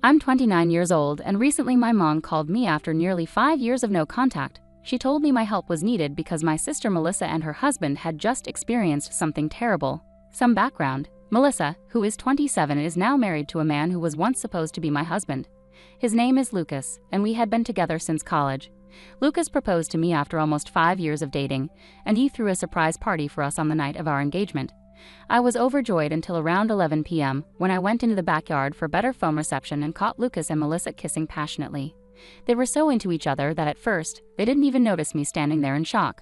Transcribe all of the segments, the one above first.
I'm 29 years old, and recently my mom called me after nearly 5 years of no contact. She told me my help was needed because my sister Melissa and her husband had just experienced something terrible. Some background: Melissa, who is 27, is now married to a man who was once supposed to be my husband. His name is Lucas, and we had been together since college. Lucas proposed to me after almost 5 years of dating, and he threw a surprise party for us on the night of our engagement. I was overjoyed until around 11 p.m. when I went into the backyard for better phone reception and caught Lucas and Melissa kissing passionately. They were so into each other that at first, they didn't even notice me standing there in shock.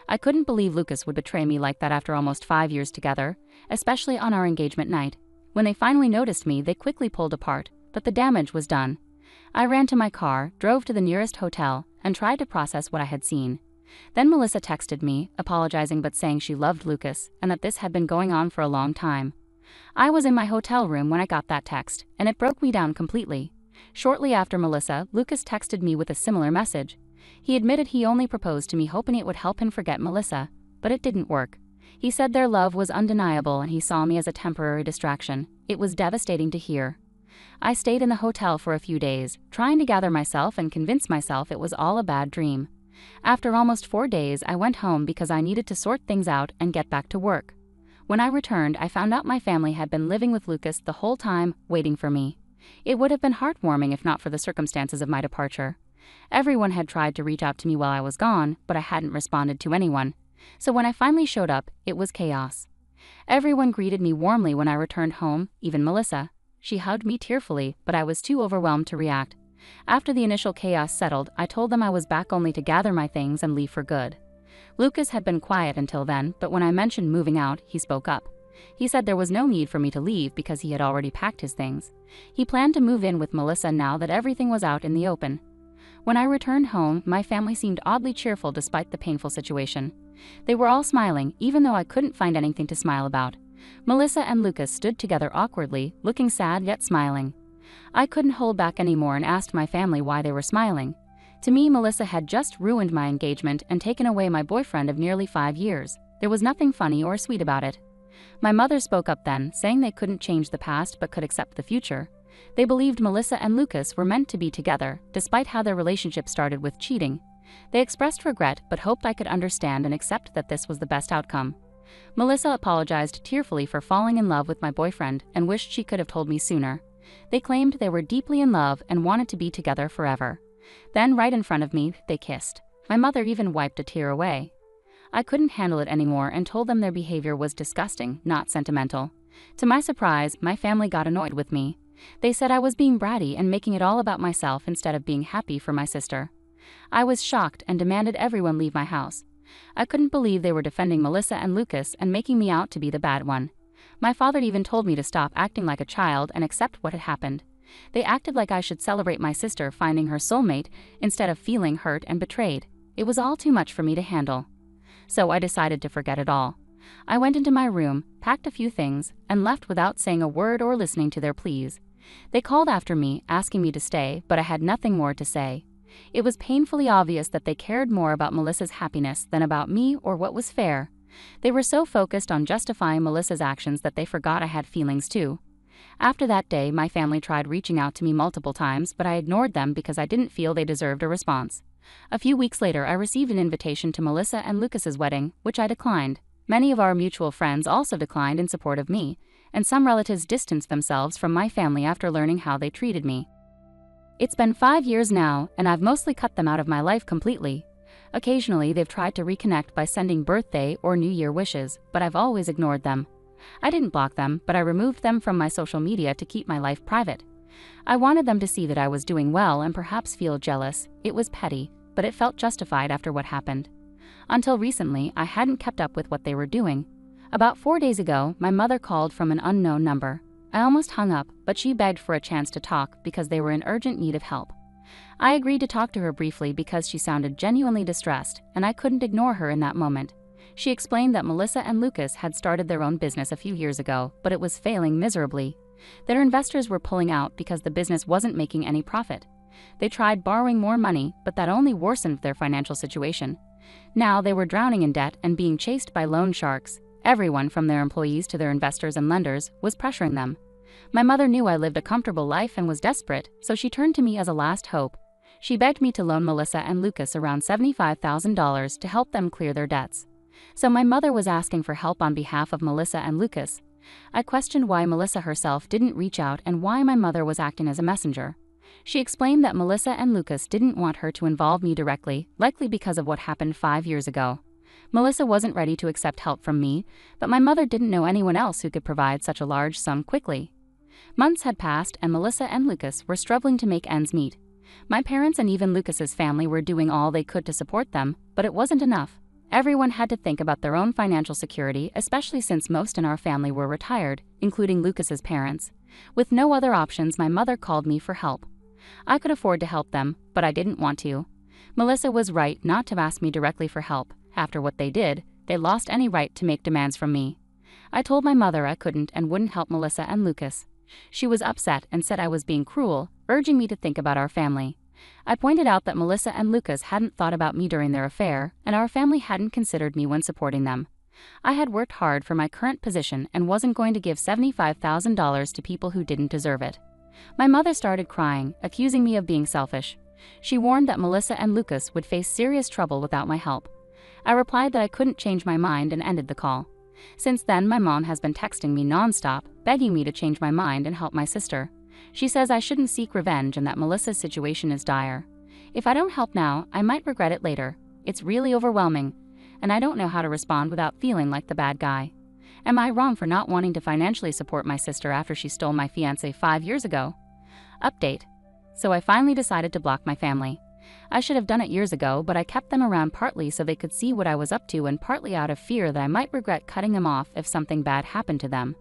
I couldn't believe Lucas would betray me like that after almost 5 years together, especially on our engagement night. When they finally noticed me, they quickly pulled apart, but the damage was done. I ran to my car, drove to the nearest hotel, and tried to process what I had seen. Then Melissa texted me, apologizing but saying she loved Lucas and that this had been going on for a long time. I was in my hotel room when I got that text, and it broke me down completely. Shortly after Melissa, Lucas texted me with a similar message. He admitted he only proposed to me hoping it would help him forget Melissa, but it didn't work. He said their love was undeniable and he saw me as a temporary distraction. It was devastating to hear. I stayed in the hotel for a few days, trying to gather myself and convince myself it was all a bad dream. After almost 4 days, I went home because I needed to sort things out and get back to work. When I returned, I found out my family had been living with Lucas the whole time, waiting for me. It would have been heartwarming if not for the circumstances of my departure. Everyone had tried to reach out to me while I was gone, but I hadn't responded to anyone. So when I finally showed up, it was chaos. Everyone greeted me warmly when I returned home, even Melissa. She hugged me tearfully, but I was too overwhelmed to react. After the initial chaos settled, I told them I was back only to gather my things and leave for good. Lucas had been quiet until then, but when I mentioned moving out, he spoke up. He said there was no need for me to leave because he had already packed his things. He planned to move in with Melissa now that everything was out in the open. When I returned home, my family seemed oddly cheerful despite the painful situation. They were all smiling, even though I couldn't find anything to smile about. Melissa and Lucas stood together awkwardly, looking sad yet smiling. I couldn't hold back anymore and asked my family why they were smiling. To me, Melissa had just ruined my engagement and taken away my boyfriend of nearly 5 years. There was nothing funny or sweet about it. My mother spoke up then, saying they couldn't change the past but could accept the future. They believed Melissa and Lucas were meant to be together, despite how their relationship started with cheating. They expressed regret but hoped I could understand and accept that this was the best outcome. Melissa apologized tearfully for falling in love with my boyfriend and wished she could have told me sooner. They claimed they were deeply in love and wanted to be together forever. Then, right in front of me, they kissed. My mother even wiped a tear away. I couldn't handle it anymore and told them their behavior was disgusting, not sentimental. To my surprise, my family got annoyed with me. They said I was being bratty and making it all about myself instead of being happy for my sister. I was shocked and demanded everyone leave my house. I couldn't believe they were defending Melissa and Lucas and making me out to be the bad one. My father even told me to stop acting like a child and accept what had happened. They acted like I should celebrate my sister finding her soulmate instead of feeling hurt and betrayed. It was all too much for me to handle. So I decided to forget it all. I went into my room, packed a few things, and left without saying a word or listening to their pleas. They called after me, asking me to stay, but I had nothing more to say. It was painfully obvious that they cared more about Melissa's happiness than about me or what was fair. They were so focused on justifying Melissa's actions that they forgot I had feelings too. After that day, my family tried reaching out to me multiple times, but I ignored them because I didn't feel they deserved a response. A few weeks later, I received an invitation to Melissa and Lucas's wedding, which I declined. Many of our mutual friends also declined in support of me, and some relatives distanced themselves from my family after learning how they treated me. It's been 5 years now, and I've mostly cut them out of my life completely. Occasionally, they've tried to reconnect by sending birthday or New Year wishes, but I've always ignored them. I didn't block them, but I removed them from my social media to keep my life private. I wanted them to see that I was doing well and perhaps feel jealous. It was petty, but it felt justified after what happened. Until recently, I hadn't kept up with what they were doing. About 4 days ago, my mother called from an unknown number. I almost hung up, but she begged for a chance to talk because they were in urgent need of help. I agreed to talk to her briefly because she sounded genuinely distressed, and I couldn't ignore her in that moment. She explained that Melissa and Lucas had started their own business a few years ago, but it was failing miserably. Their investors were pulling out because the business wasn't making any profit. They tried borrowing more money, but that only worsened their financial situation. Now they were drowning in debt and being chased by loan sharks. Everyone from their employees to their investors and lenders was pressuring them. My mother knew I lived a comfortable life and was desperate, so she turned to me as a last hope. She begged me to loan Melissa and Lucas around $75,000 to help them clear their debts. So my mother was asking for help on behalf of Melissa and Lucas. I questioned why Melissa herself didn't reach out and why my mother was acting as a messenger. She explained that Melissa and Lucas didn't want her to involve me directly, likely because of what happened 5 years ago. Melissa wasn't ready to accept help from me, but my mother didn't know anyone else who could provide such a large sum quickly. Months had passed and Melissa and Lucas were struggling to make ends meet. My parents and even Lucas's family were doing all they could to support them, but it wasn't enough. Everyone had to think about their own financial security, especially since most in our family were retired, including Lucas's parents. With no other options, my mother called me for help. I could afford to help them, but I didn't want to. Melissa was right not to ask me directly for help. After what they did, they lost any right to make demands from me. I told my mother I couldn't and wouldn't help Melissa and Lucas. She was upset and said I was being cruel, urging me to think about our family. I pointed out that Melissa and Lucas hadn't thought about me during their affair, and our family hadn't considered me when supporting them. I had worked hard for my current position and wasn't going to give $75,000 to people who didn't deserve it. My mother started crying, accusing me of being selfish. She warned that Melissa and Lucas would face serious trouble without my help. I replied that I couldn't change my mind and ended the call. Since then, my mom has been texting me nonstop, begging me to change my mind and help my sister. She says I shouldn't seek revenge and that Melissa's situation is dire. If I don't help now, I might regret it later. It's really overwhelming, and I don't know how to respond without feeling like the bad guy. Am I wrong for not wanting to financially support my sister after she stole my fiancé 5 years ago? Update. So I finally decided to block my family. I should have done it years ago, but I kept them around partly so they could see what I was up to and partly out of fear that I might regret cutting them off if something bad happened to them.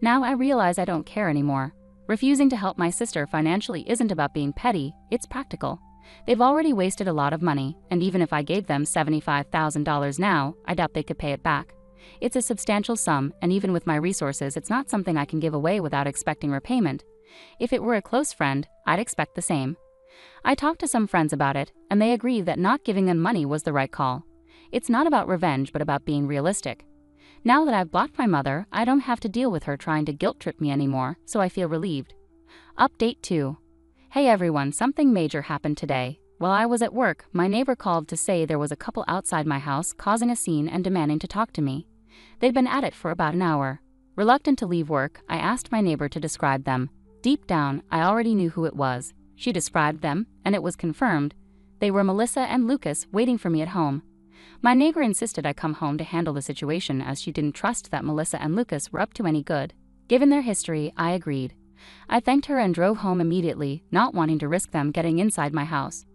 Now I realize I don't care anymore. Refusing to help my sister financially isn't about being petty, it's practical. They've already wasted a lot of money, and even if I gave them $75,000 now, I doubt they could pay it back. It's a substantial sum, and even with my resources, it's not something I can give away without expecting repayment. If it were a close friend, I'd expect the same. I talked to some friends about it, and they agree that not giving them money was the right call. It's not about revenge, but about being realistic. Now that I've blocked my mother, I don't have to deal with her trying to guilt-trip me anymore, so I feel relieved. Update 2. Hey everyone, something major happened today. While I was at work, my neighbor called to say there was a couple outside my house causing a scene and demanding to talk to me. They'd been at it for about an hour. Reluctant to leave work, I asked my neighbor to describe them. Deep down, I already knew who it was. She described them, and it was confirmed. They were Melissa and Lucas waiting for me at home. My neighbor insisted I come home to handle the situation as she didn't trust that Melissa and Lucas were up to any good. Given their history, I agreed. I thanked her and drove home immediately, not wanting to risk them getting inside my house.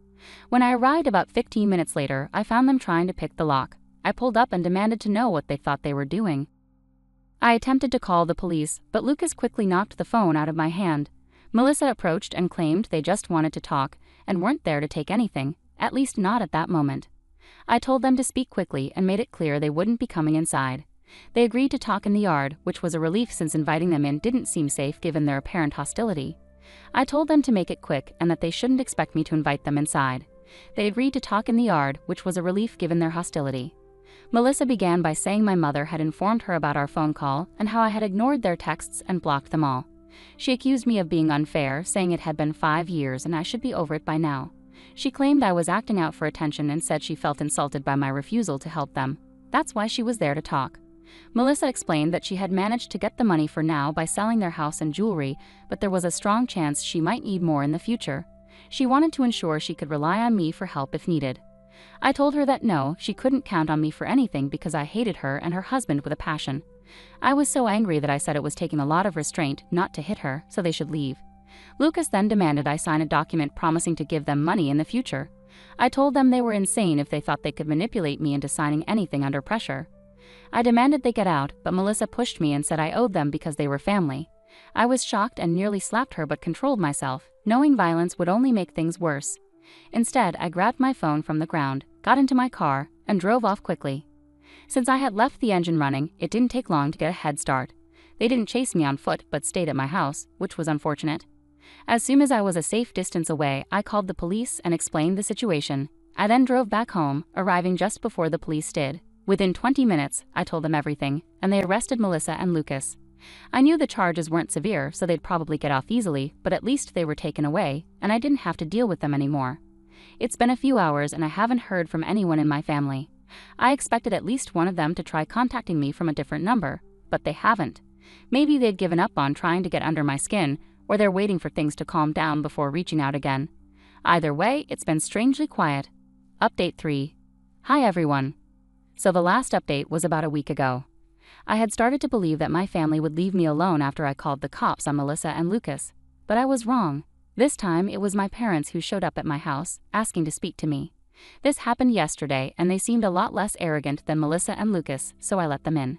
When I arrived about 15 minutes later, I found them trying to pick the lock. I pulled up and demanded to know what they thought they were doing. I attempted to call the police, but Lucas quickly knocked the phone out of my hand. Melissa approached and claimed they just wanted to talk and weren't there to take anything, at least not at that moment. I told them to speak quickly and made it clear they wouldn't be coming inside. They agreed to talk in the yard, which was a relief since inviting them in didn't seem safe given their apparent hostility. I told them to make it quick and that they shouldn't expect me to invite them inside. They agreed to talk in the yard, which was a relief given their hostility. Melissa began by saying my mother had informed her about our phone call and how I had ignored their texts and blocked them all. She accused me of being unfair, saying it had been 5 years and I should be over it by now. She claimed I was acting out for attention and said she felt insulted by my refusal to help them. That's why she was there to talk. Melissa explained that she had managed to get the money for now by selling their house and jewelry, but there was a strong chance she might need more in the future. She wanted to ensure she could rely on me for help if needed. I told her that no, she couldn't count on me for anything because I hated her and her husband with a passion. I was so angry that I said it was taking a lot of restraint not to hit her, so they should leave. Lucas then demanded I sign a document promising to give them money in the future. I told them they were insane if they thought they could manipulate me into signing anything under pressure. I demanded they get out, but Melissa pushed me and said I owed them because they were family. I was shocked and nearly slapped her but controlled myself, knowing violence would only make things worse. Instead, I grabbed my phone from the ground, got into my car, and drove off quickly. Since I had left the engine running, it didn't take long to get a head start. They didn't chase me on foot but stayed at my house, which was unfortunate. As soon as I was a safe distance away, I called the police and explained the situation. I then drove back home, arriving just before the police did. Within 20 minutes, I told them everything, and they arrested Melissa and Lucas. I knew the charges weren't severe, so they'd probably get off easily, but at least they were taken away, and I didn't have to deal with them anymore. It's been a few hours and I haven't heard from anyone in my family. I expected at least one of them to try contacting me from a different number, but they haven't. Maybe they'd given up on trying to get under my skin, or they're waiting for things to calm down before reaching out again. Either way, it's been strangely quiet. Update 3. Hi everyone. So the last update was about a week ago. I had started to believe that my family would leave me alone after I called the cops on Melissa and Lucas, but I was wrong. This time it was my parents who showed up at my house, asking to speak to me. This happened yesterday and they seemed a lot less arrogant than Melissa and Lucas, so I let them in.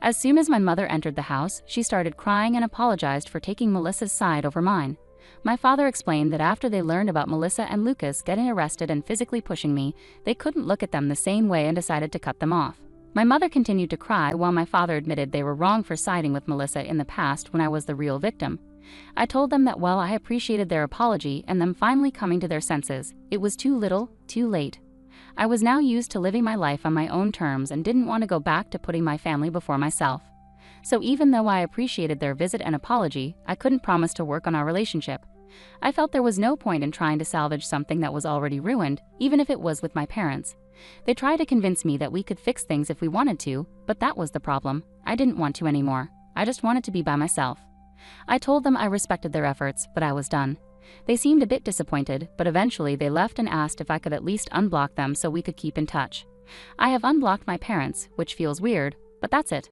As soon as my mother entered the house, she started crying and apologized for taking Melissa's side over mine. My father explained that after they learned about Melissa and Lucas getting arrested and physically pushing me, they couldn't look at them the same way and decided to cut them off. My mother continued to cry while my father admitted they were wrong for siding with Melissa in the past when I was the real victim. I told them that while I appreciated their apology and them finally coming to their senses, it was too little, too late. I was now used to living my life on my own terms and didn't want to go back to putting my family before myself. So even though I appreciated their visit and apology, I couldn't promise to work on our relationship. I felt there was no point in trying to salvage something that was already ruined, even if it was with my parents. They tried to convince me that we could fix things if we wanted to, but that was the problem. I didn't want to anymore. I just wanted to be by myself. I told them I respected their efforts, but I was done. They seemed a bit disappointed, but eventually they left and asked if I could at least unblock them so we could keep in touch. I have unblocked my parents, which feels weird, but that's it.